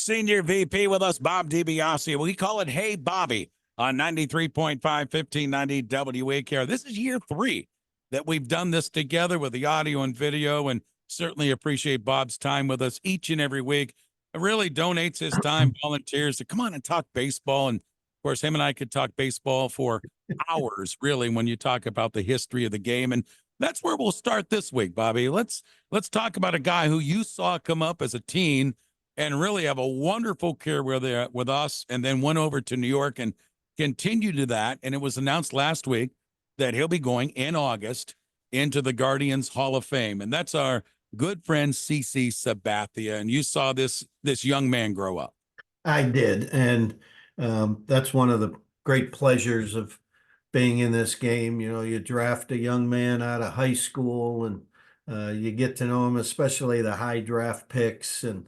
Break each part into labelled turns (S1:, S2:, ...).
S1: Senior VP with us, Bob DiBiasio. We call it Hey Bobby on 93.5, 1590 WAKR. This is year 3 that we've done this together with the audio and video, and certainly appreciate Bob's time with us each and every week. It really donates his time, volunteers to come on and talk baseball. And of course, him and I could talk baseball for hours, really, when you talk about the history of the game. And that's where we'll start this week, Bobby. Let's talk about a guy who you saw come up as a teen and really have a wonderful career with us, and then went over to New York and continued to that. And it was announced last week that he'll be going in August into the Guardians Hall of Fame. And that's our good friend, CC Sabathia. And you saw this young man grow up.
S2: I did. And that's one of the great pleasures of being in this game. You know, you draft a young man out of high school and you get to know him, especially the high draft picks. And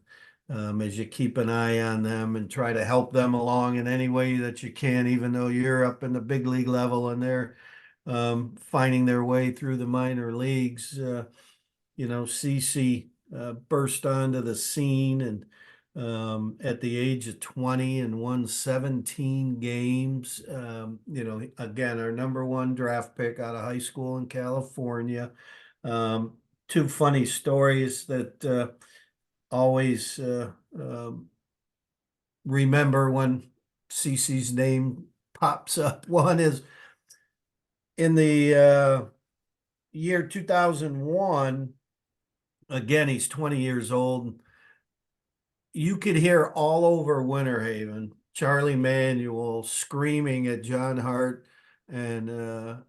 S2: as you keep an eye on them and try to help them along in any way that you can, even though you're up in the big league level and they're finding their way through the minor leagues. You know, CC burst onto the scene and at the age of 20 and won 17 games. You know, again, our #1 draft pick out of high school in California. Two funny stories that always remember when CC's name pops up. One is in the year 2001, again, he's 20 years old. You could hear all over Winter Haven, Charlie Manuel screaming at John Hart and to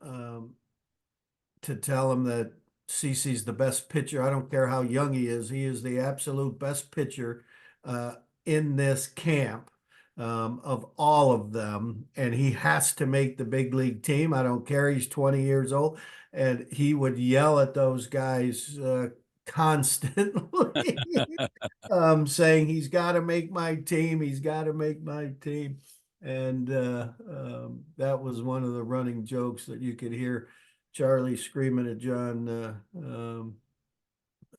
S2: tell him that CC's the best pitcher. I don't care how young he is the absolute best pitcher in this camp of all of them. And he has to make the big league team. I don't care. He's 20 years old. And he would yell at those guys constantly, saying, he's got to make my team. He's got to make my team. And that was one of the running jokes that you could hear Charlie screaming at John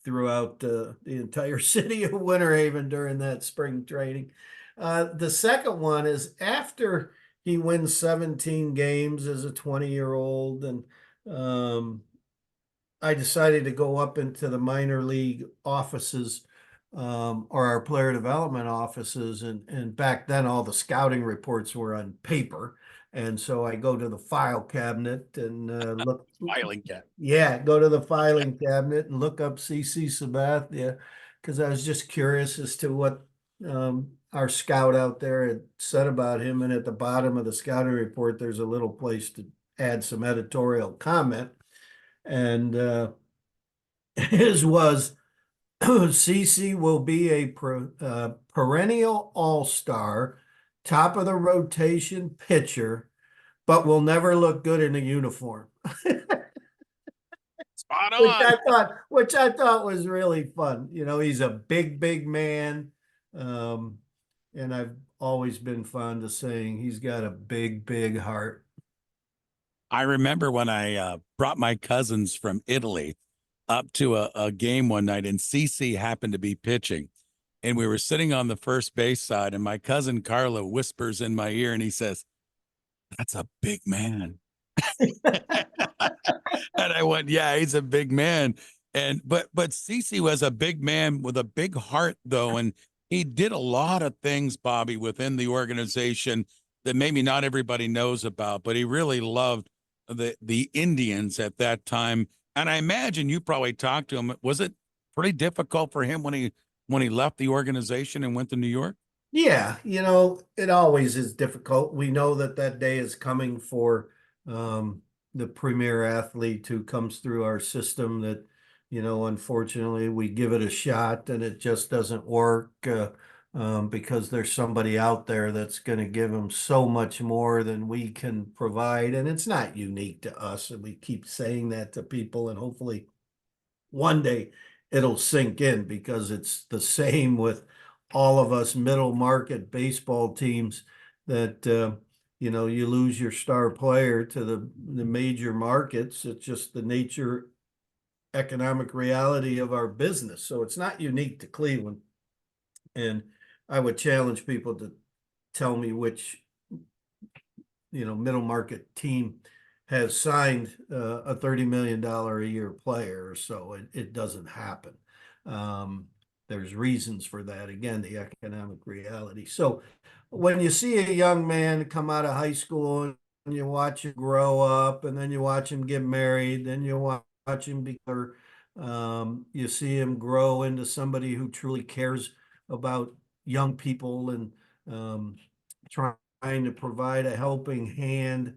S2: throughout the entire city of Winter Haven during that spring training. The second one is after he wins 17 games as a 20-year-old, and I decided to go up into the minor league offices or our player development offices. And back then, all the scouting reports were on paper. And so I go to the file cabinet and look.
S1: Filing cabinet.
S2: Yeah, go to the filing cabinet and look up CC Sabathia because I was just curious as to what our scout out there had said about him. And at the bottom of the scouting report, there's a little place to add some editorial comment. And his was, CC will be a perennial all-star, top of the rotation pitcher, but will never look good in a uniform.
S1: Spot on.
S2: Which I thought was really fun. You know, he's a big man. And I've always been fond of saying he's got a big heart.
S1: I remember when I brought my cousins from Italy up to a game one night, and CC happened to be pitching. And we were sitting on the first base side, and my cousin Carlo whispers in my ear, and he says, "That's a big man." And I went, "Yeah, he's a big man." And but CC was a big man with a big heart, though, and he did a lot of things, Bobby, within the organization that maybe not everybody knows about. But he really loved the Indians at that time. And I imagine you probably talked to him. Was it pretty difficult for him when he left the organization and went to New York?
S2: Yeah, you know, it always is difficult. We know that day is coming for the premier athlete who comes through our system that, you know, unfortunately we give it a shot and it just doesn't work because there's somebody out there that's going to give them so much more than we can provide. And it's not unique to us. And we keep saying that to people, and hopefully one day it'll sink in because it's the same with all of us middle market baseball teams that, you know, you lose your star player to the major markets. It's just the nature, economic reality of our business. So it's not unique to Cleveland. And I would challenge people to tell me which, middle market team has signed a $30 million a year player or so. It doesn't happen. There's reasons for that. Again, the economic reality. So when you see a young man come out of high school and you watch him grow up, and then you watch him get married, then you watch him become, you see him grow into somebody who truly cares about young people and trying to provide a helping hand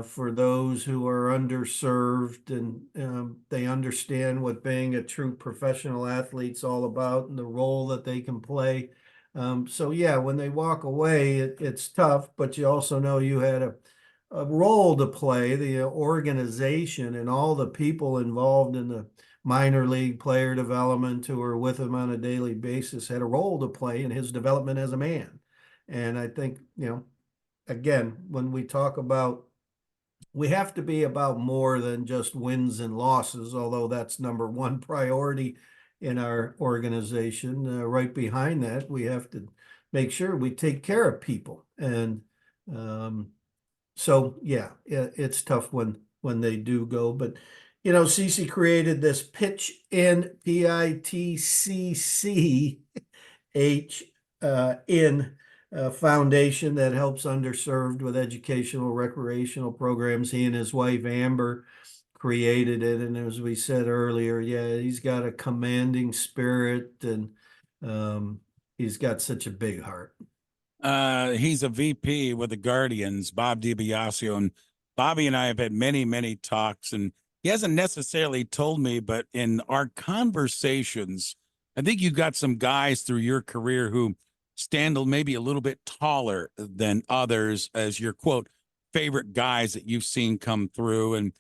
S2: for those who are underserved, and they understand what being a true professional athlete's all about and the role that they can play. So yeah, when they walk away, it's tough, but you also know you had a role to play. The organization and all the people involved in the minor league player development who are with him on a daily basis had a role to play in his development as a man. And I think, again, when we talk about, we have to be about more than just wins and losses, although that's number one priority in our organization. Right behind that, we have to make sure we take care of people. And so, yeah, it's tough when they do go. But, CC created this pitch in PITCCH in foundation that helps underserved with educational, recreational programs. He and his wife, Amber, created it. And as we said earlier, yeah, he's got a commanding spirit, and he's got such a big heart.
S1: He's a VP with the Guardians, Bob DiBiasio, and Bobby and I have had many, many talks, and he hasn't necessarily told me, but in our conversations, I think you got some guys through your career who stand maybe a little bit taller than others as your quote favorite guys that you've seen come through. And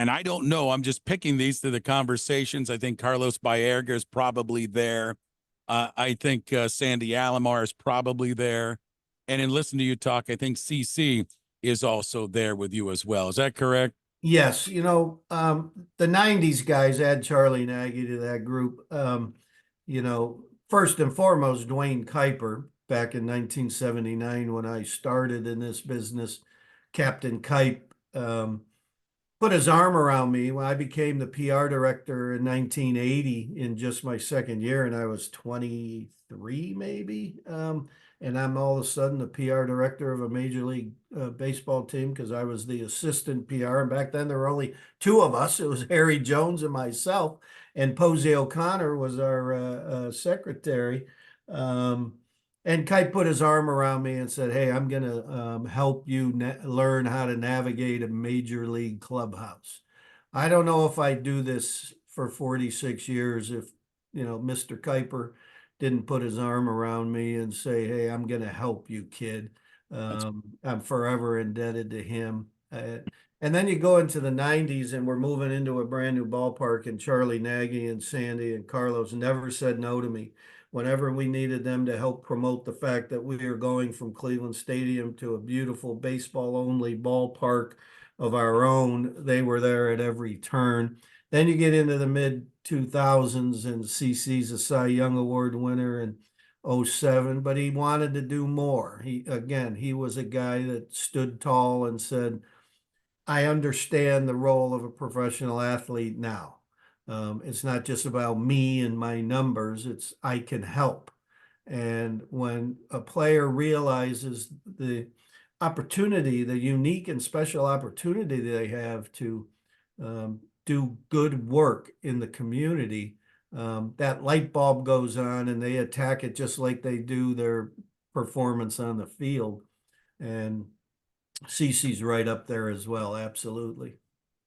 S1: I don't know, I'm just picking these through the conversations. I think Carlos Baerga is probably there. I think Sandy Alomar is probably there. And in listening to you talk, I think CC is also there with you as well. Is that correct?
S2: Yes, the 90s guys, add Charlie Nagy to that group. First and foremost, Dwayne Kuiper back in 1979 when I started in this business. Captain Kuip put his arm around me when I became the PR director in 1980 in just my second year, and I was 23 maybe. And I'm all of a sudden the PR director of a Major League Baseball team because I was the assistant PR. And back then there were only two of us. It was Harry Jones and myself, and Posey O'Connor was our secretary. And Kite put his arm around me and said, "Hey, I'm going to help you learn how to navigate a major league clubhouse." I don't know if I do this for 46 years if, Mr. Kuiper didn't put his arm around me and say, "Hey, I'm going to help you, kid." I'm forever indebted to him. And then you go into the 90s and we're moving into a brand new ballpark, and Charlie Nagy and Sandy and Carlos never said no to me. Whenever we needed them to help promote the fact that we are going from Cleveland Stadium to a beautiful baseball-only ballpark of our own, they were there at every turn. Then you get into the mid-2000s, and CC's a Cy Young Award winner in 07, but he wanted to do more. He was a guy that stood tall and said, "I understand the role of a professional athlete now. It's not just about me and my numbers, it's I can help." And when a player realizes the opportunity, the unique and special opportunity they have to do good work in the community, that light bulb goes on and they attack it just like they do their performance on the field. And CC's right up there as well, absolutely.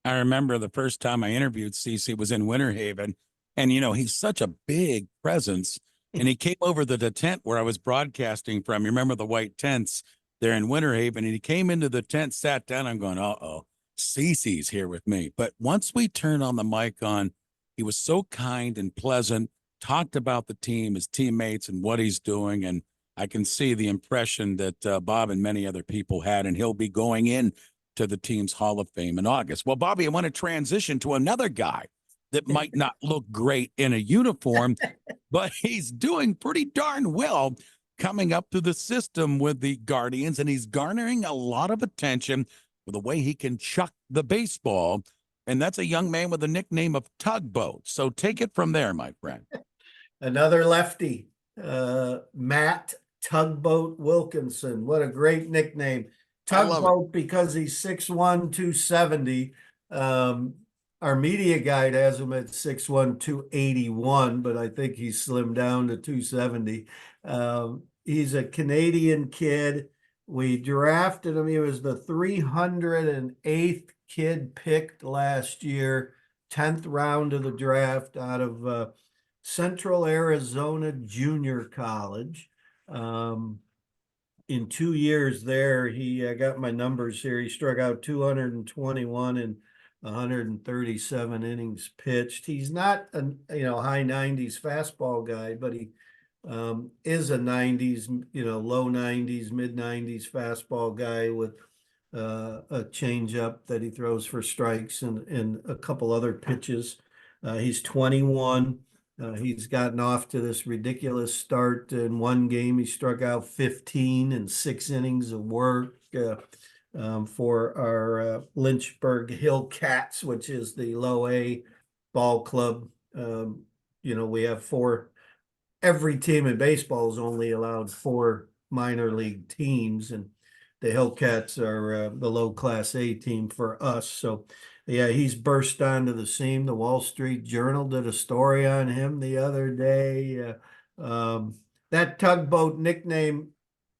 S1: I remember the first time I interviewed CC was in Winter Haven, and he's such a big presence. And he came over to the tent where I was broadcasting from. You remember the white tents there in Winter Haven? And he came into the tent, sat down. I'm going, "Uh-oh, CC's here with me." But once we turned on the mic on, he was so kind and pleasant, talked about the team, his teammates, and what he's doing. And I can see the impression that Bob and many other people had, and he'll be going in to the team's Hall of Fame in August. Well, Bobby, I want to transition to another guy that might not look great in a uniform, but he's doing pretty darn well. coming up through the system with the Guardians, and he's garnering a lot of attention for the way he can chuck the baseball. And that's a young man with the nickname of Tugboat. So take it from there, my friend.
S2: Another lefty, Matt Tugboat Wilkinson. What a great nickname.
S1: I love it.
S2: Tugboat because he's 6'1", 270. Our media guide has him at 6'1", 281, but I think he's slimmed down to 270. He's a Canadian kid. We drafted him. He was the 308th kid picked last year, 10th round of the draft out of Central Arizona Junior College. In 2 years there, I got my numbers here. He struck out 221 in 137 innings pitched. He's not a high 90s fastball guy, but he is a 90s, low 90s, mid 90s fastball guy with a changeup that he throws for strikes and a couple other pitches. He's 21. He's gotten off to this ridiculous start. In one game, he struck out 15 in 6 innings of work for our Lynchburg Hill Cats, which is the low A ball club. We have 4. Every team in baseball is only allowed 4 minor league teams, and the Hellcats are the low class A team for us. So yeah, he's burst onto the scene. The Wall Street Journal did a story on him the other day. That Tugboat nickname,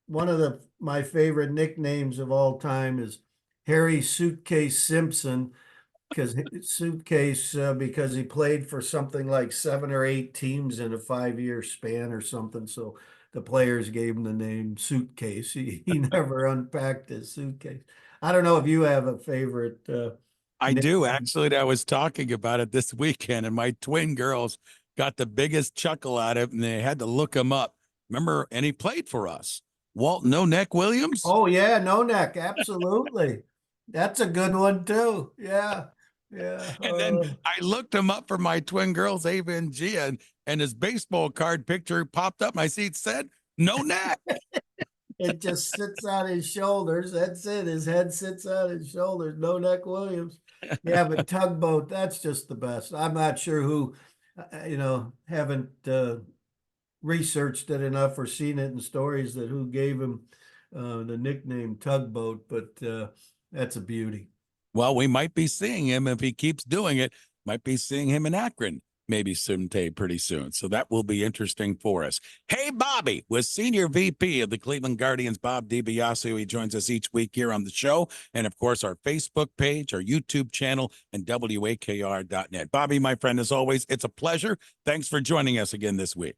S2: one of my favorite nicknames of all time, is Harry Suitcase Simpson, because he played for something like 7 or 8 teams in a 5-year span or something. So the players gave him the name Suitcase. He never unpacked his suitcase. I don't know if you have a favorite.
S1: I do. Actually, I was talking about it this weekend, and my twin girls got the biggest chuckle out of it, and they had to look him up. Remember, and he played for us. Walt No Neck Williams.
S2: Oh, yeah, No Neck. Absolutely. That's a good one, too. Yeah. Yeah.
S1: And then I looked him up for my twin girls, Ava and Gia, and his baseball card picture popped up. My seat said, No Neck.
S2: It just sits on his shoulders. That's it. His head sits on his shoulders. No Neck Williams. Yeah, but Tugboat, that's just the best. I'm not sure who, haven't researched it enough or seen it in stories that who gave him the nickname Tugboat, but that's a beauty.
S1: Well, we might be seeing him if he keeps doing it. Might be seeing him in Akron maybe pretty soon. So that will be interesting for us. Hey, Bobby was Senior VP of the Cleveland Guardians, Bob DiBiasio. He joins us each week here on the show. And of course, our Facebook page, our YouTube channel, and WAKR.net. Bobby, my friend, as always, it's a pleasure. Thanks for joining us again this week.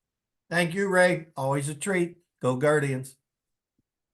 S2: Thank you, Ray. Always a treat. Go Guardians.